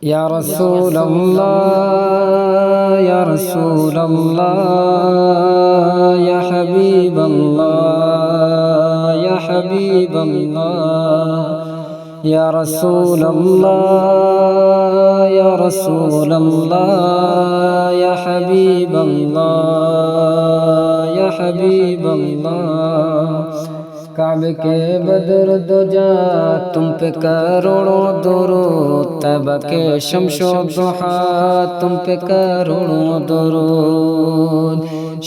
یا رسول اللہ یا رسول اللہ یا حبیب اللہ یا حبیب اللہ یا رسول اللہ یا رسول اللہ یا حبیب اللہ یا حبیب اللہ کعبے کے بدر دجا تم پہ کروڑوں درود، طیبہ کے شمس و ضحیٰ تم پہ کروڑوں درود،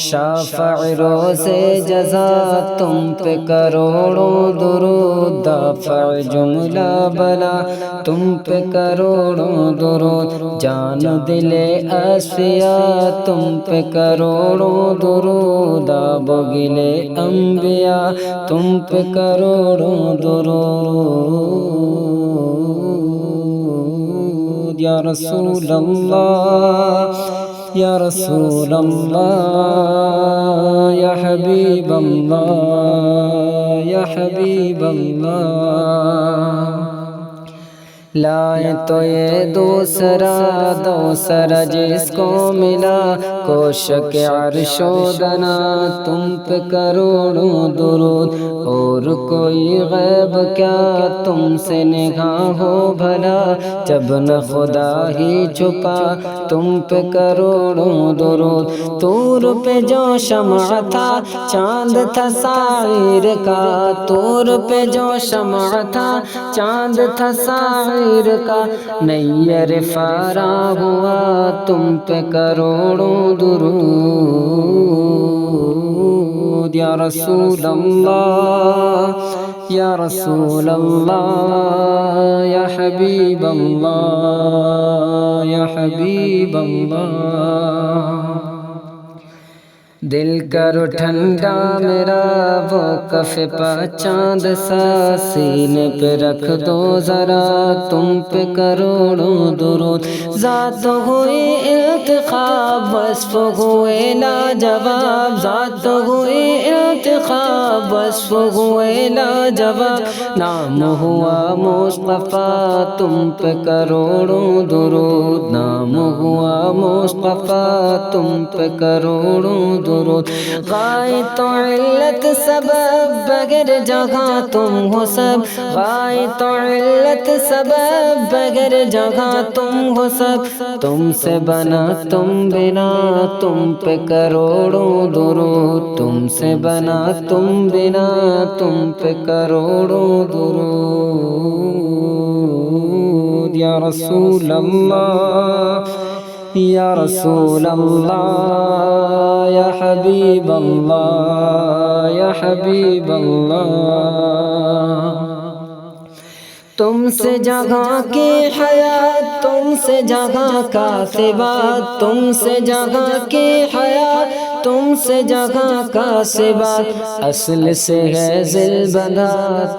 شافع روز جزا تم پہ کروڑوں درود، دافع جملہ بلا تم پہ کروڑوں درود، جان دل اصفیاء تم پہ کروڑوں درود، آب و گل انبیاء تم پہ کروڑوں درود، یا رسول اللہ یا رسول اللہ یا حبیب اللہ یا حبیب اللہ، لائے تو یہ دوسرا جس کو ملا، کوشک عرش و دنا تم پہ کروڑوں درود، اور کوئی غیب کیا تم سے نگاہ ہو بھلا، جب نہ خدا ہی چھپا تم پہ کروڑوں درود، طور پہ جو شمع تھا چاند تھا ساحر کا، طور پہ جو شمع تھا چاند تھا ساحر کا، نیر فارا ہوا تم پہ کروڑوں درود، یا رسول اللہ یا رسول اللہ یا حبیب اللہ یا حبیب اللہ، دل کرو ٹھنڈا میرا وہ کف پہ چاند سا، سینے پہ رکھ دو ذرا تم پہ کروڑوں درود، ذات ہوئی انتخاب وصف ہوئے لاجواب، ذات ہوئی انتخاب وصف ہوئے لاجواب، نام ہوا مصطفیٰ تم پہ کروڑوں درود، نام ہوا مصطفیٰ تم پہ کروڑوں درود، غائط و علت سبب بغیر جگہ تم ہو سب، غائط و علت سبب بغیر جگہ تم ہو سب، تم سے بنا تم بنا تم پہ کروڑوں درود، تم سے بنا تم بنا تم پہ کروڑوں درود، یا رسول اللہ یا رسول اللہ یا حبیب اللہ یا حبیب اللہ، تم سے جگہ کی حیات تم سے جگہ کا ثبات، تم سے جگہ کی حیات تم سے جگہ کا ثبات، اصل سے ہے ذل بندہ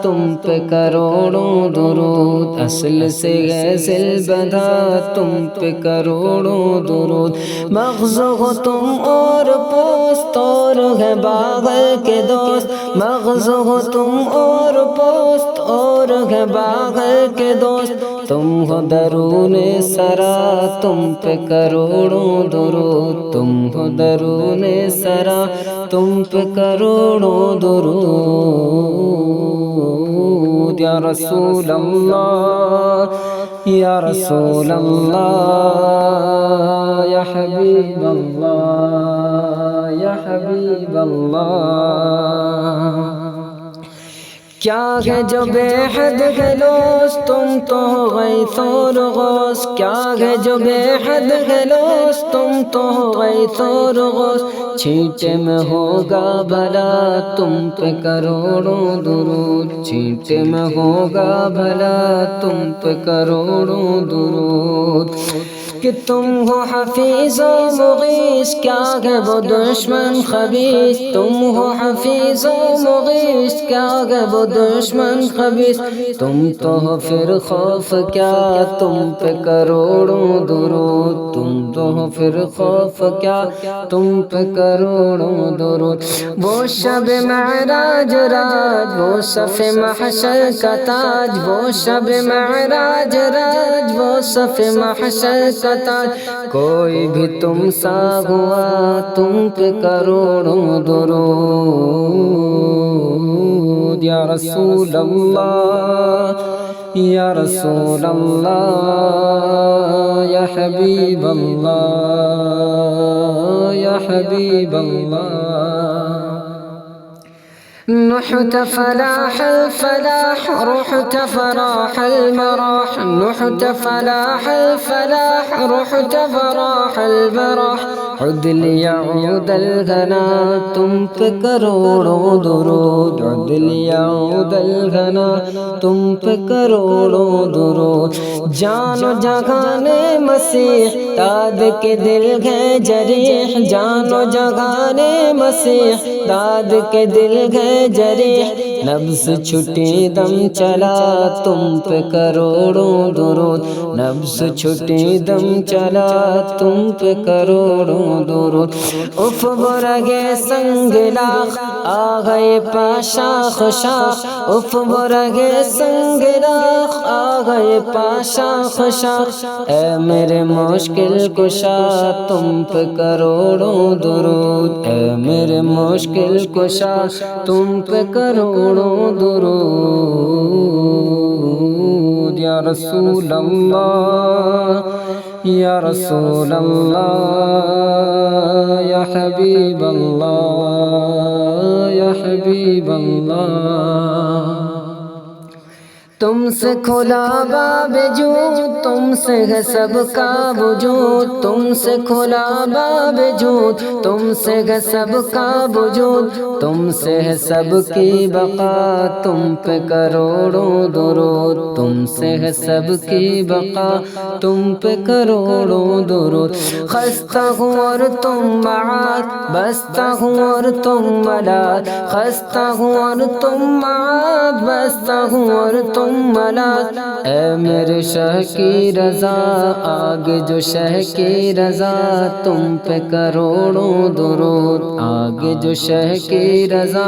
تم پہ کروڑوں درود، اصل سے ہے ذل بندہ تم پہ کروڑوں درود، مغز ہو تم اور پوست اور ہے باغل کے دوست، مغز ہو تم اور پوست اور ہے باغل کے دوست، تم ہو درون سرا تم پہ کروڑوں درود، تم ہو درون سرا تم پہ کروڑوں درود، یا رسول اللہ یا رسول اللہ یا حبیب اللہ یا حبیب اللہ، کیا ہے جو بے حد گلوس تم تو غیث و غوث، کیا ہے جو بے حد گلوس تم تو غیث و غوث، چھینٹے میں ہوگا بھلا تم پہ کروڑوں درود، چھینٹے میں ہوگا بھلا تم پہ کروڑوں درود، کہ تم ہو حفیظ و مغیث، کیا ہے وہ دشمن خبیث، تم ہو حفیظ و مغیث، کیا ہے وہ دشمن خبیث، تم تو ہو پھر خوف کیا تم پہ کروڑوں درود، تم تو ہو پھر خوف کیا تم پہ کروڑوں درود۔ وہ شب معراج راج، وہ صف محشر کا تاج، وہ شب معراج راج، وہ صف محشر کا تاج، کوئی بھی تم سا ہوا تم پہ کروڑوں درود۔ یا رسول اللہ یا رسول اللہ یا حبیب اللہ یا حبیب اللہ، نحت فلاح الفلاح رحت فراح المراح، نحت فلاح الفلاح رحت فراح المراح، عد لیعود الغنا تم پہ کروڑوں درود، عد لیعود الغنا تم پہ کروڑوں درود۔ جان و جہان مسیح داد کے دل ہے جریح، جان و جہان مسیح داد کے دل ہے جریح، نبض چھٹی دم چلا تم پہ کروڑوں درود، نبض چھٹی دم چلا تم پہ کروڑوں درود۔ اف برگے سنگ لاخ آ گئے پاشاخ شاخ، اف برگے سنگ لاخ آ گئے پاشاخ شاخ، اے میرے مشکل کشا تم پہ کروڑوں درود، اے میرے مشکل کشا تم پہ کروڑوں درود۔ یا رسول اللہ یا رسول اللہ یا حبیب اللہ یا حبیب اللہ، تم سے کھلا باب جود، تم سے ہے سب کا وجود، تم سے کھلا باب جود، تم سے ہے سب کا وجود، تم سے ہے سب کی بقا تم پہ کروڑوں درود، تم سے ہے سب کی بقا تم پہ کروڑوں درود۔ خستہ ہوں اور تم معاد، بستہ ہوں اور تم ملاد، خستہ ہوں اور تم معاد، بستہ ہوں اور تم ملاد، اے میرے شہ کی رضا آگے جو شہ کی رضا تم پہ کروڑوں درود، آگے جو شہ کی رضا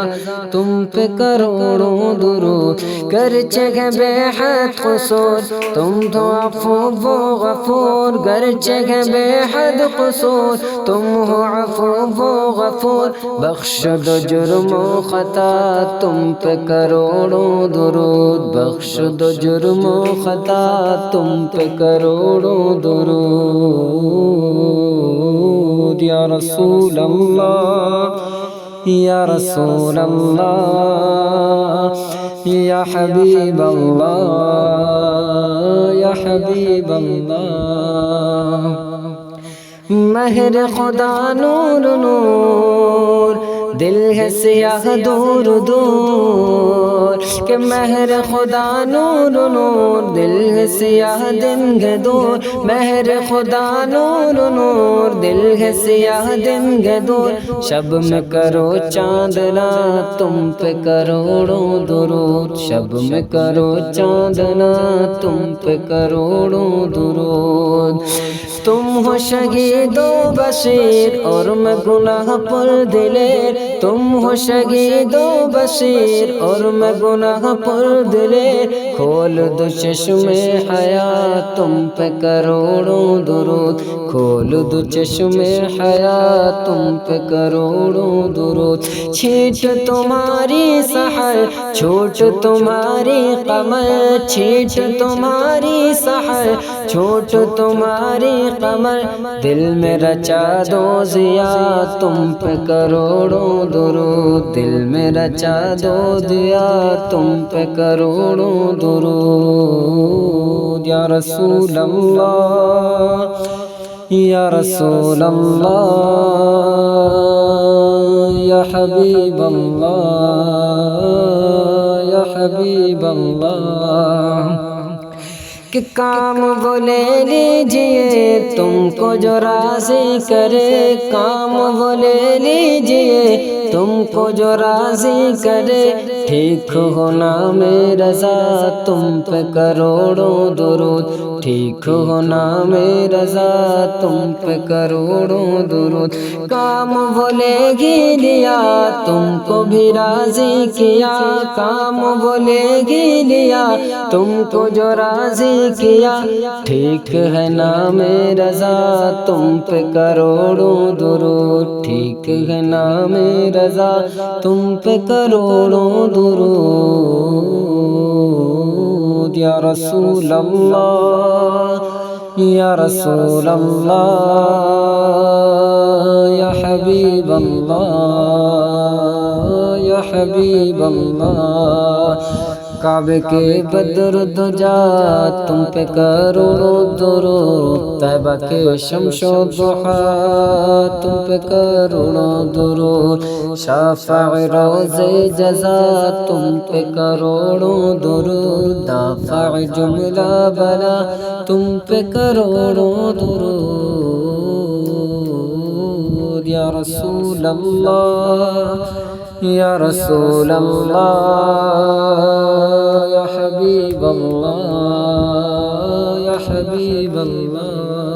تم پہ کروڑوں درود۔ گرچہ ہے بے حد قصور تم تو عفو و غفور، گرچہ ہے بے حد قصور تم ہو عفو و غفور، بخش دو جرم و خطا تم پہ کروڑوں درود، بخش دو جرم و خطا تم پہ کروڑوں درود۔ یا رسول اللہ یا رسول اللہ یا حبیب اللہ یا حبیب اللہ، مہر خدا نور نور دل ہے سیاہ دور دور، کہ مہر خدا نور نور دل ہے سیاہ دن ہے دور، مہر خدا نور نور دل ہے سیاہ دن ہے دور، شب میں کرو چاندنا تم پہ کروڑوں درود، شب میں کرو چاندنا تم پہ کروڑوں درود۔ تم ہو شہید و بشیر اور میں گناہ پر دلیر، تم ہو شہید و بشیر اور میں گناہ پر دلیر، کھول دو چشم حیات تم پہ کروڑوں درود، کھول دو چشم حیات تم پہ کروڑوں درود۔ چھیٹ تمہاری سحر چھوٹ تمہاری قمر، چھیٹ تمہاری سحر چھوٹ تمہاری قمر، دل میں رچا دو ضیا تم پہ کروڑوں درود، دل میں رچا دو ضیا تم پہ کروڑوں درود۔ یا رسول اللہ یا رسول اللہ یا حبیب اللہ یا حبیب اللہ، کہ کام وہ لے لیجئے تم کو جو راضی کرے، کام وہ لے لیجئے تم کو جو راضی کرے، ٹھیک ہو نام رضا تم پہ کروڑوں درود، ٹھیک ہو نام رضا تم پہ کروڑوں درود، کام وہ لے ہی لیا تم کو بھی راضی کیا، کام وہ لے ہی لیا تم کو جو راضی کیا، ٹھیک ہے نام رضا تم پہ کروڑوں درود، ٹھیک ہے نام رضا تم پہ کروڑوں درود، یا رسول اللہ یا رسول اللہ یا حبیب اللہ یا حبیب اللہ، کعبے کے بدر دجا تم پہ کروڑوں درود، طیبہ کے شمس و ضحیٰ تم پہ کروڑوں درود، شافع روز جزا تم پہ کروڑوں درود، دافع جملہ بلا تم پہ کروڑوں درود، یا رسول اللہ یا رسول اللہ یا حبیب اللہ یا حبیب اللہ۔